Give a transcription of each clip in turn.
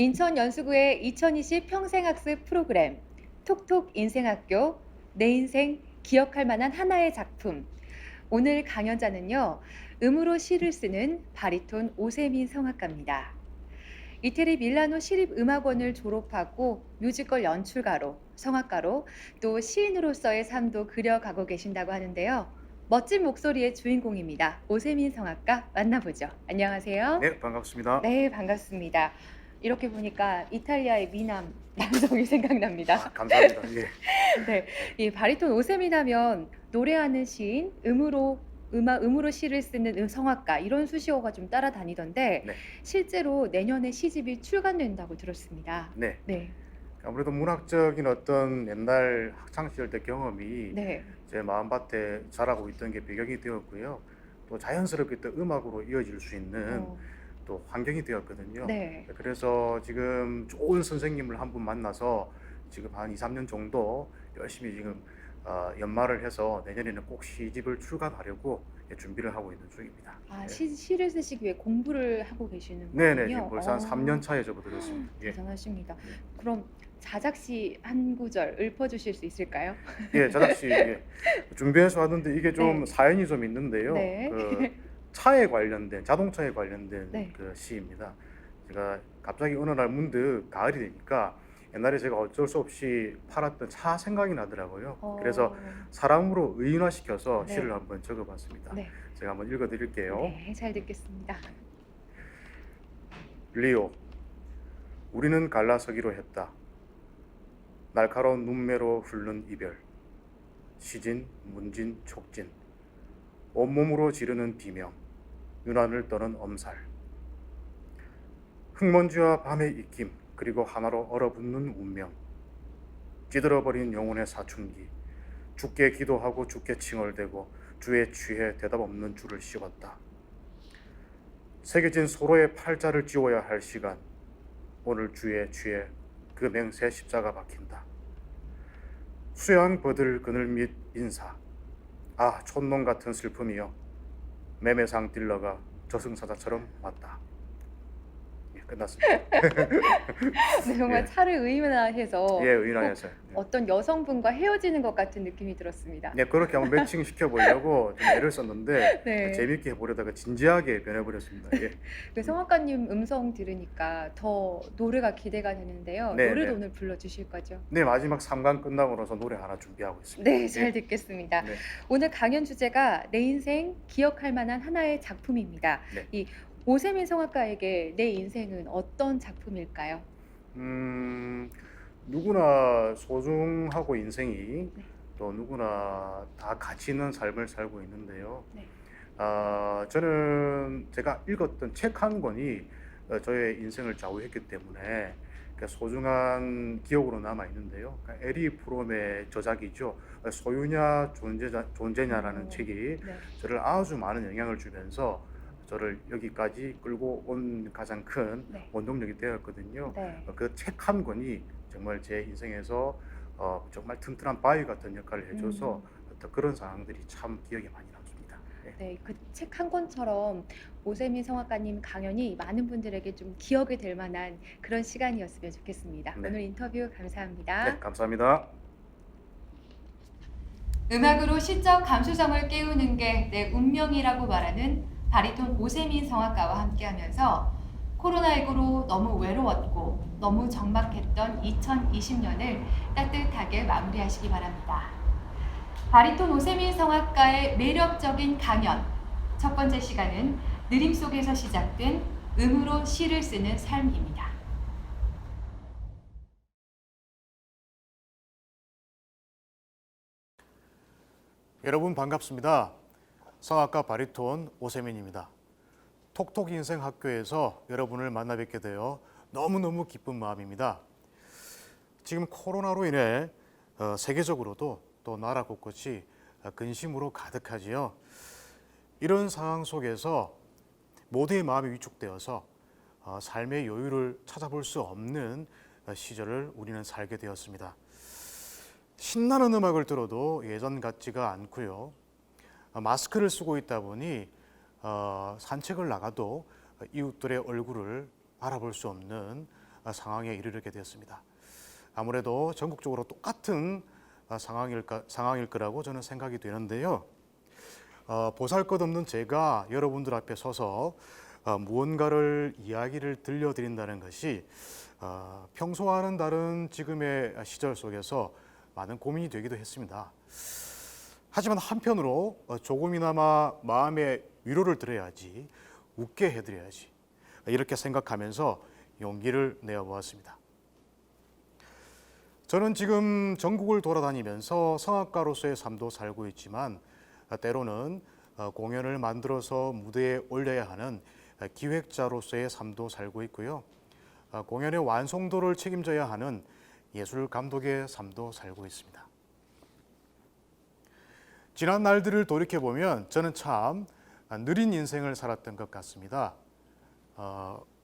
인천 연수구의 2020 평생학습 프로그램 톡톡 인생학교 내 인생 기억할 만한 하나의 작품. 오늘 강연자는요. 음으로 시를 쓰는 바리톤 오세민 성악가입니다. 이태리 밀라노 시립음악원을 졸업하고 뮤지컬 연출가로, 성악가로 또 시인으로서의 삶도 그려가고 계신다고 하는데요. 멋진 목소리의 주인공입니다. 오세민 성악가 만나보죠. 안녕하세요. 네, 반갑습니다. 네, 반갑습니다. 이렇게 보니까 이탈리아의 미남 남성이 생각납니다. 감사합니다. 예. 네, 네. 이 바리톤 오셈이 하면 노래하는 시인, 음으로 시를 쓰는 성악가 이런 수식어가 좀 따라다니던데 네. 실제로 내년에 시집이 출간된다고 들었습니다. 네. 네, 아무래도 문학적인 어떤 옛날 학창 시절 때 경험이 네, 제 마음밭에 자라고 있던 게 배경이 되었고요. 또 자연스럽게 또 음악으로 이어질 수 있는 어, 또 환경이 되었거든요. 네, 그래서 지금 좋은 선생님을 한 분 만나서 지금 한 2, 3년 정도 열심히 지금 연말을 해서 내년에는 꼭 시집을 출간하려고 준비를 하고 있는 중입니다. 아, 예. 시를 쓰시기 위해 공부를 하고 계시는 네네, 지금 거군요. 벌써 한 3년 차에 접어들었습니다. 예. 대단하십니다. 예. 그럼 자작시 한 구절 읊어주실 수 있을까요? 예, 자작시 예. 준비해서 왔는데 이게 좀 네, 사연이 좀 있는데요. 네, 그 차에 관련된 자동차에 관련된 네. 그 시입니다. 제가 갑자기 어느 날 문득 가을이 되니까 옛날에 제가 어쩔 수 없이 팔았던 차 생각이 나더라고요. 그래서 어, 사람으로 의인화시켜서 시를 네, 한번 적어봤습니다. 네, 제가 한번 읽어드릴게요. 네, 잘 듣겠습니다. 리오, 우리는 갈라서기로 했다. 날카로운 눈매로 훑는 이별. 시진, 문진, 촉진. 온몸으로 지르는 비명. 유난을 떠는 엄살. 흙먼지와 밤의 익힘, 그리고 하나로 얼어붙는 운명. 찌들어버린 영혼의 사춘기. 죽게 기도하고 죽게 칭얼대고 주에 취해 대답 없는 줄을 씌웠다. 새겨진 서로의 팔자를 지워야 할 시간. 오늘 주에 취해 그 맹세 십자가 박힌다. 수양 버들 그늘 밑 인사. 아, 촌놈 같은 슬픔이여. 매매상 딜러가 저승사자처럼 왔다. 예, 끝났습니다. 네, 정말 예, 차를 의인화해서 예, 꼭 의인화해서. 예. 어떤 여성분과 헤어지는 것 같은 느낌이 들었습니다. 예, 그렇게 한번 매칭 시켜보려고 좀 애를 썼는데 네. 재밌게 해보려다가 진지하게 변해버렸습니다. 예. 그 성악가님 음성 들으니까 더 노래가 기대가 되는데요. 네, 노래도 네. 오늘 불러주실 거죠? 네, 마지막 3강 끝나고 나서 노래 하나 준비하고 있습니다. 네, 잘 예. 듣겠습니다. 네, 오늘 강연 주제가 내 인생 기억할 만한 하나의 작품입니다. 네. 이 오세민 성악가에게 내 인생은 어떤 작품일까요? 음, 누구나 소중하고 인생이 네, 또 누구나 다 가치 있는 삶을 살고 있는데요. 네, 저는 제가 읽었던 책 한 권이 저의 인생을 좌우했기 때문에 소중한 기억으로 남아 있는데요. 에리 프롬의 저작이죠. 소유냐 존재냐라는 어, 책이 네, 저를 아주 많은 영향을 주면서 저를 여기까지 끌고 온 가장 큰 네, 원동력이 되었거든요. 네. 그 책 한 권이 정말 제 인생에서 정말 튼튼한 바위 같은 역할을 해줘서 음. 어떤 그런 상황들이 참 기억에 많이 남습니다. 예. 네, 그 책 한 권처럼 오세민 성악가님 강연이 많은 분들에게 좀 기억이 될 만한 그런 시간이었으면 좋겠습니다. 네. 오늘 인터뷰 네, 감사합니다. 감사합니다. 음악으로 시적 감수성을 깨우는 게 내 운명이라고 말하는 바리톤 오세민 성악가와 함께하면서 코로나19로 너무 외로웠고 너무 적막했던 2020년을 따뜻하게 마무리하시기 바랍니다. 바리톤 오세민 성악가의 매력적인 강연. 첫 번째 시간은 느림 속에서 시작된 음으로 시를 쓰는 삶입니다. 여러분 반갑습니다. 성악가 바리톤 오세민입니다. 톡톡 인생 학교에서 여러분을 만나 뵙게 되어 너무너무 기쁜 마음입니다. 지금 코로나로 인해 세계적으로도 또 나라 곳곳이 근심으로 가득하지요. 이런 상황 속에서 모두의 마음이 위축되어서 삶의 여유를 찾아볼 수 없는 시절을 우리는 살게 되었습니다. 신나는 음악을 들어도 예전 같지가 않고요. 마스크를 쓰고 있다 보니 산책을 나가도 이웃들의 얼굴을 알아볼 수 없는 상황에 이르게 되었습니다. 아무래도 전국적으로 똑같은 상황일 거라고 저는 생각이 되는데요. 보잘것없는 제가 여러분들 앞에 서서 무언가를 이야기를 들려드린다는 것이 평소와는 다른 지금의 시절 속에서 많은 고민이 되기도 했습니다. 하지만 한편으로 조금이나마 마음의 위로를 드려야지, 웃게 해드려야지, 이렇게 생각하면서 용기를 내어보았습니다. 저는 지금 전국을 돌아다니면서 성악가로서의 삶도 살고 있지만 때로는 공연을 만들어서 무대에 올려야 하는 기획자로서의 삶도 살고 있고요. 공연의 완성도를 책임져야 하는 예술 감독의 삶도 살고 있습니다. 지난 날들을 돌이켜보면 저는 참 느린 인생을 살았던 것 같습니다.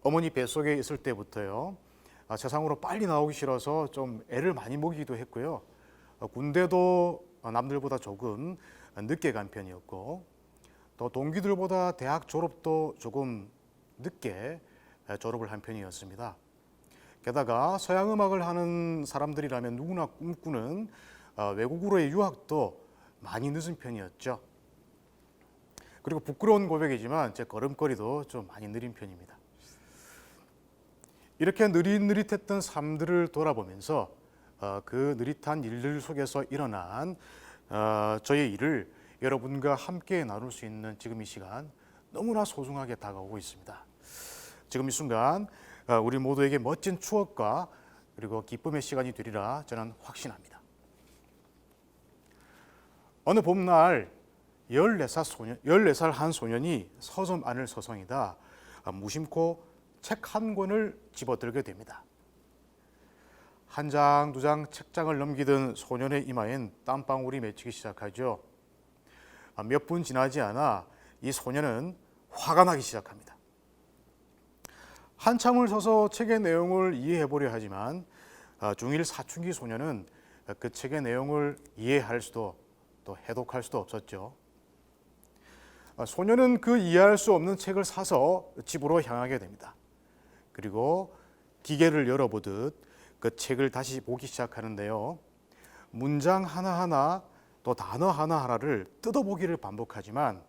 어머니 뱃속에 있을 때부터요. 세상으로 빨리 나오기 싫어서 좀 애를 많이 먹이기도 했고요. 군대도 남들보다 조금 늦게 간 편이었고, 또 동기들보다 대학 졸업도 조금 늦게 졸업을 한 편이었습니다. 게다가 서양 음악을 하는 사람들이라면 누구나 꿈꾸는 외국으로의 유학도 많이 늦은 편이었죠. 그리고 부끄러운 고백이지만 제 걸음걸이도 좀 많이 느린 편입니다. 이렇게 느릿느릿했던 삶들을 돌아보면서 그 느릿한 일들 속에서 일어난 저의 일을 여러분과 함께 나눌 수 있는 지금 이 시간 너무나 소중하게 다가오고 있습니다. 지금 이 순간 우리 모두에게 멋진 추억과 그리고 기쁨의 시간이 되리라 저는 확신합니다. 어느 봄날 14살 한 소년이 서점 안을 서성이다 무심코 책 한 권을 집어들게 됩니다. 한 장, 두 장 책장을 넘기던 소년의 이마엔 땀방울이 맺히기 시작하죠. 몇 분 지나지 않아 이 소년은 화가 나기 시작합니다. 한참을 서서 책의 내용을 이해해 보려 하지만 중1 사춘기 소년은 그 책의 내용을 이해할 수도 또 해독할 수도 없었죠. 소년은 그 이해할 수 없는 책을 사서 집으로 향하게 됩니다. 그리고 기계를 열어보듯 그 책을 다시 보기 시작하는데요. 문장 하나하나 또 단어 하나하나를 뜯어보기를 반복하지만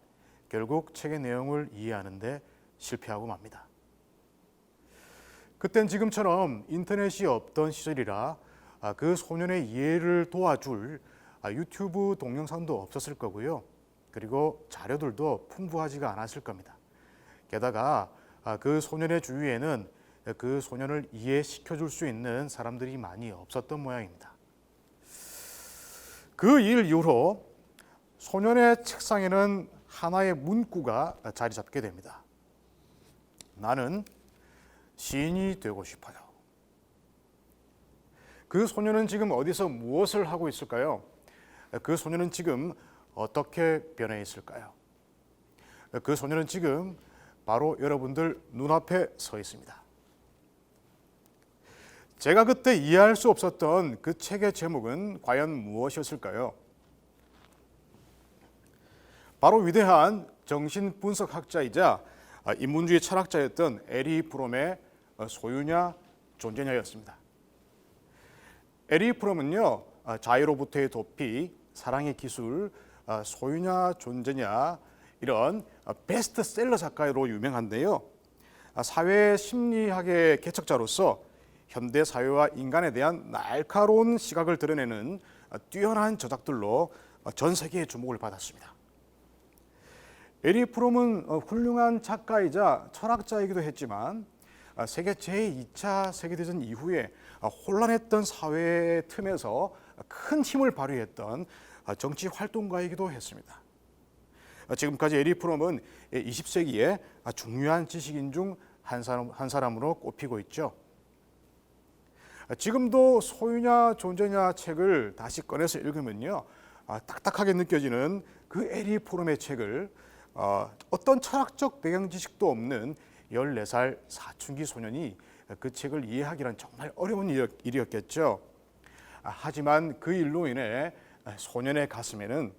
결국 책의 내용을 이해하는데 실패하고 맙니다. 그땐 지금처럼 인터넷이 없던 시절이라 그 소년의 이해를 도와줄 유튜브 동영상도 없었을 거고요. 그리고 자료들도 풍부하지가 않았을 겁니다. 게다가 그 소년의 주위에는 그 소년을 이해시켜 줄 수 있는 사람들이 많이 없었던 모양입니다. 그 일 이후로 소년의 책상에는 하나의 문구가 자리 잡게 됩니다. 나는 시인이 되고 싶어요. 그 소년은 지금 어디서 무엇을 하고 있을까요? 그 소년은 지금 어떻게 변해 있을까요? 그 소년은 지금 바로 여러분들 눈앞에 서 있습니다. 제가 그때 이해할 수 없었던 그 책의 제목은 과연 무엇이었을까요? 바로 위대한 정신분석학자이자 인문주의 철학자였던 에리 프롬의 소유냐 존재냐였습니다. 에리 프롬은요, 자유로부터의 도피, 사랑의 기술, 소유냐 존재냐 이런 베스트셀러 작가로 유명한데요. 사회 심리학의 개척자로서 현대 사회와 인간에 대한 날카로운 시각을 드러내는 뛰어난 저작들로 전 세계의 주목을 받았습니다. 에리 프롬은 훌륭한 작가이자 철학자이기도 했지만 세계 제2차 세계대전 이후에 혼란했던 사회의 틈에서 큰 힘을 발휘했던 정치 활동가이기도 했습니다. 지금까지 에리 프롬은 20세기의 중요한 지식인 중 한 사람으로 꼽히고 있죠. 지금도 소유냐 존재냐 책을 다시 꺼내서 읽으면요, 딱딱하게 느껴지는 그 에리 프롬의 책을 어떤 철학적 배경 지식도 없는 14살 사춘기 소년이 그 책을 이해하기란 정말 어려운 일이었겠죠. 하지만 그 일로 인해 소년의 가슴에는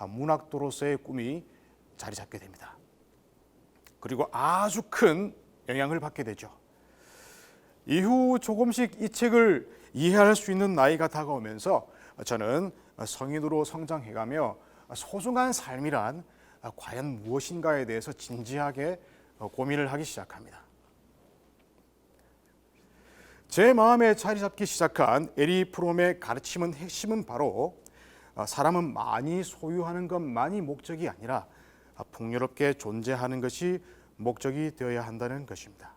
문학도로서의 꿈이 자리 잡게 됩니다. 그리고 아주 큰 영향을 받게 되죠. 이후 조금씩 이 책을 이해할 수 있는 나이가 다가오면서 저는 성인으로 성장해가며 소중한 삶이란 과연 무엇인가에 대해서 진지하게 고민을 하기 시작합니다. 제 마음에 자리 잡기 시작한 에리 프롬의 가르침은 핵심은 바로 사람은 많이 소유하는 것만이 목적이 아니라 풍요롭게 존재하는 것이 목적이 되어야 한다는 것입니다.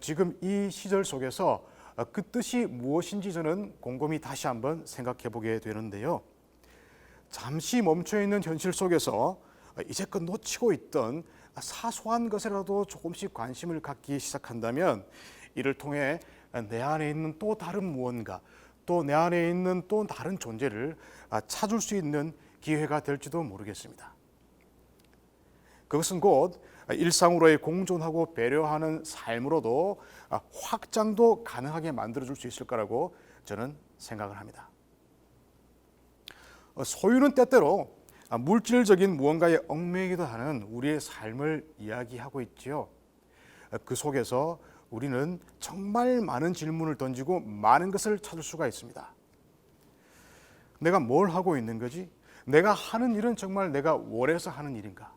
지금 이 시절 속에서 그 뜻이 무엇인지 저는 곰곰이 다시 한번 생각해 보게 되는데요. 잠시 멈춰 있는 현실 속에서 이제껏 놓치고 있던 사소한 것에라도 조금씩 관심을 갖기 시작한다면 이를 통해 내 안에 있는 또 다른 무언가, 또 내 안에 있는 또 다른 존재를 찾을 수 있는 기회가 될지도 모르겠습니다. 그것은 곧 일상으로의 공존하고 배려하는 삶으로도 확장도 가능하게 만들어줄 수 있을 거라고 저는 생각을 합니다. 소유는 때때로 물질적인 무언가에 얽매이기도 하는 우리의 삶을 이야기하고 있지요. 그 속에서 우리는 정말 많은 질문을 던지고 많은 것을 찾을 수가 있습니다. 내가 뭘 하고 있는 거지? 내가 하는 일은 정말 내가 원해서 하는 일인가?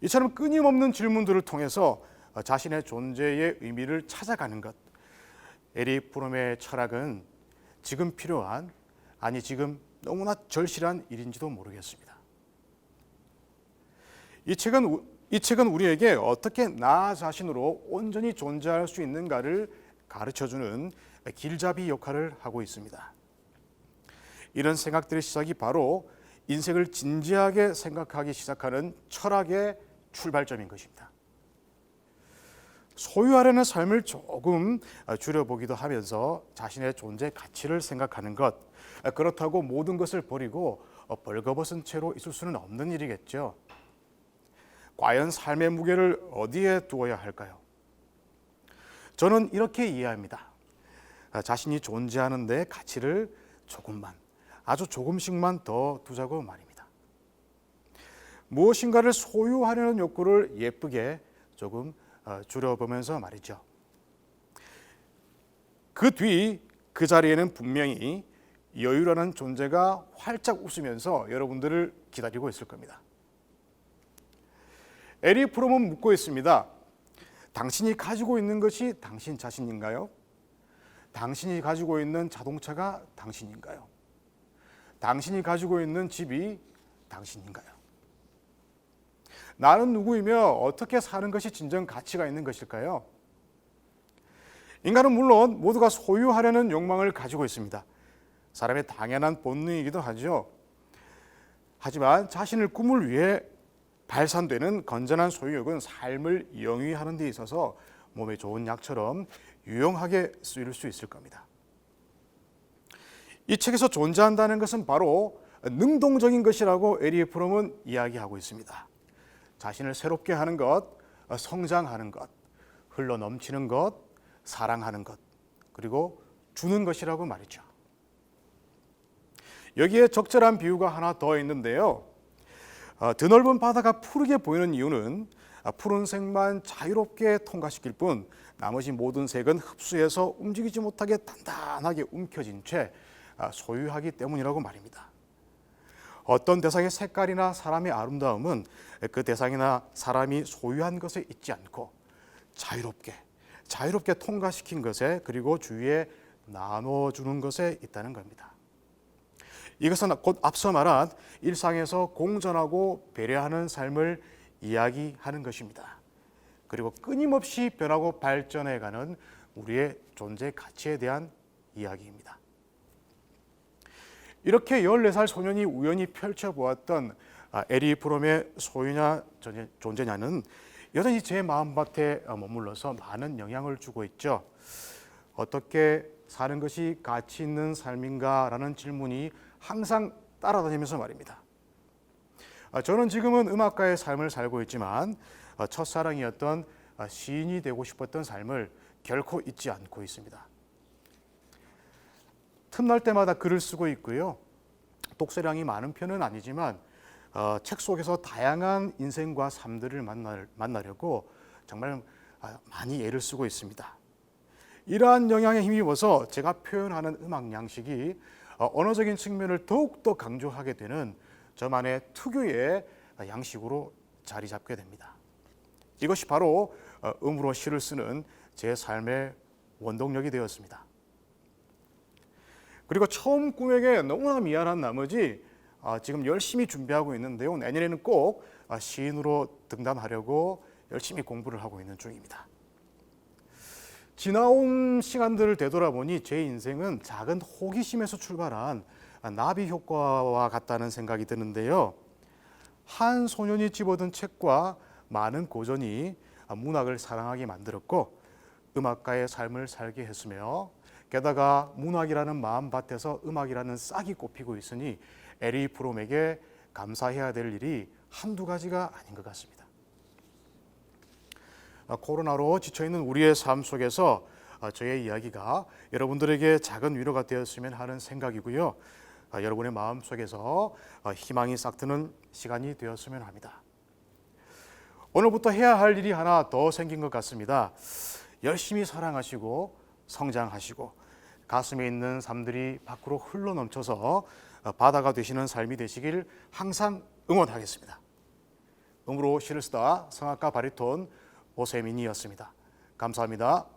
이처럼 끊임없는 질문들을 통해서 자신의 존재의 의미를 찾아가는 것. 에리 프롬의 철학은 지금 필요한, 아니 지금 너무나 절실한 일인지도 모르겠습니다. 이 책은 우리에게 어떻게 나 자신으로 온전히 존재할 수 있는가를 가르쳐주는 길잡이 역할을 하고 있습니다. 이런 생각들의 시작이 바로 인생을 진지하게 생각하기 시작하는 철학의 출발점인 것입니다. 소유하려는 삶을 조금 줄여보기도 하면서 자신의 존재 가치를 생각하는 것, 그렇다고 모든 것을 버리고 벌거벗은 채로 있을 수는 없는 일이겠죠. 과연 삶의 무게를 어디에 두어야 할까요? 저는 이렇게 이해합니다. 자신이 존재하는 데 가치를 조금만, 아주 조금씩만 더 두자고 말입니다. 무엇인가를 소유하려는 욕구를 예쁘게 조금 줄여보면서 말이죠. 그 뒤 그 자리에는 분명히 여유라는 존재가 활짝 웃으면서 여러분들을 기다리고 있을 겁니다. 에리 프롬은 묻고 있습니다. 당신이 가지고 있는 것이 당신 자신인가요? 당신이 가지고 있는 자동차가 당신인가요? 당신이 가지고 있는 집이 당신인가요? 나는 누구이며 어떻게 사는 것이 진정 가치가 있는 것일까요? 인간은 물론 모두가 소유하려는 욕망을 가지고 있습니다. 사람의 당연한 본능이기도 하죠. 하지만 자신의 꿈을 위해 발산되는 건전한 소유욕은 삶을 영위하는 데 있어서 몸에 좋은 약처럼 유용하게 쓰일 수 있을 겁니다. 이 책에서 존재한다는 것은 바로 능동적인 것이라고 에리 프롬은 이야기하고 있습니다. 자신을 새롭게 하는 것, 성장하는 것, 흘러넘치는 것, 사랑하는 것, 그리고 주는 것이라고 말이죠. 여기에 적절한 비유가 하나 더 있는데요. 드넓은 바다가 푸르게 보이는 이유는 푸른색만 자유롭게 통과시킬 뿐 나머지 모든 색은 흡수해서 움직이지 못하게 단단하게 움켜진 채 소유하기 때문이라고 말입니다. 어떤 대상의 색깔이나 사람의 아름다움은 그 대상이나 사람이 소유한 것에 있지 않고 자유롭게 통과시킨 것에, 그리고 주위에 나눠주는 것에 있다는 겁니다. 이것은 곧 앞서 말한 일상에서 공존하고 배려하는 삶을 이야기하는 것입니다. 그리고 끊임없이 변하고 발전해가는 우리의 존재 가치에 대한 이야기입니다. 이렇게 14살 소년이 우연히 펼쳐보았던 에리 프롬의 소유냐 존재냐는 여전히 제 마음밭에 머물러서 많은 영향을 주고 있죠. 어떻게 사는 것이 가치 있는 삶인가라는 질문이 항상 따라다니면서 말입니다. 저는 지금은 음악가의 삶을 살고 있지만 첫사랑이었던 시인이 되고 싶었던 삶을 결코 잊지 않고 있습니다. 틈날 때마다 글을 쓰고 있고요. 독서량이 많은 편은 아니지만 책 속에서 다양한 인생과 삶들을 만나려고 정말 많이 애를 쓰고 있습니다. 이러한 영향에 힘입어서 제가 표현하는 음악 양식이 언어적인 측면을 더욱더 강조하게 되는 저만의 특유의 양식으로 자리 잡게 됩니다. 이것이 바로 음으로 시를 쓰는 제 삶의 원동력이 되었습니다. 그리고 처음 꿈에게 너무나 미안한 나머지 지금 열심히 준비하고 있는데요. 내년에는 꼭 시인으로 등단하려고 열심히 공부를 하고 있는 중입니다. 지나온 시간들을 되돌아보니 제 인생은 작은 호기심에서 출발한 나비 효과와 같다는 생각이 드는데요. 한 소년이 집어든 책과 많은 고전이 문학을 사랑하게 만들었고 음악가의 삶을 살게 했으며 게다가 문학이라는 마음밭에서 음악이라는 싹이 꼽히고 있으니 에리 프롬에게 감사해야 될 일이 한두 가지가 아닌 것 같습니다. 코로나로 지쳐있는 우리의 삶 속에서 저의 이야기가 여러분들에게 작은 위로가 되었으면 하는 생각이고요. 여러분의 마음 속에서 희망이 싹트는 시간이 되었으면 합니다. 오늘부터 해야 할 일이 하나 더 생긴 것 같습니다. 열심히 사랑하시고 성장하시고 가슴에 있는 삶들이 밖으로 흘러넘쳐서 바다가 되시는 삶이 되시길 항상 응원하겠습니다. 음으로 시를 쓰다 성악가 바리톤 오세민이었습니다. 감사합니다.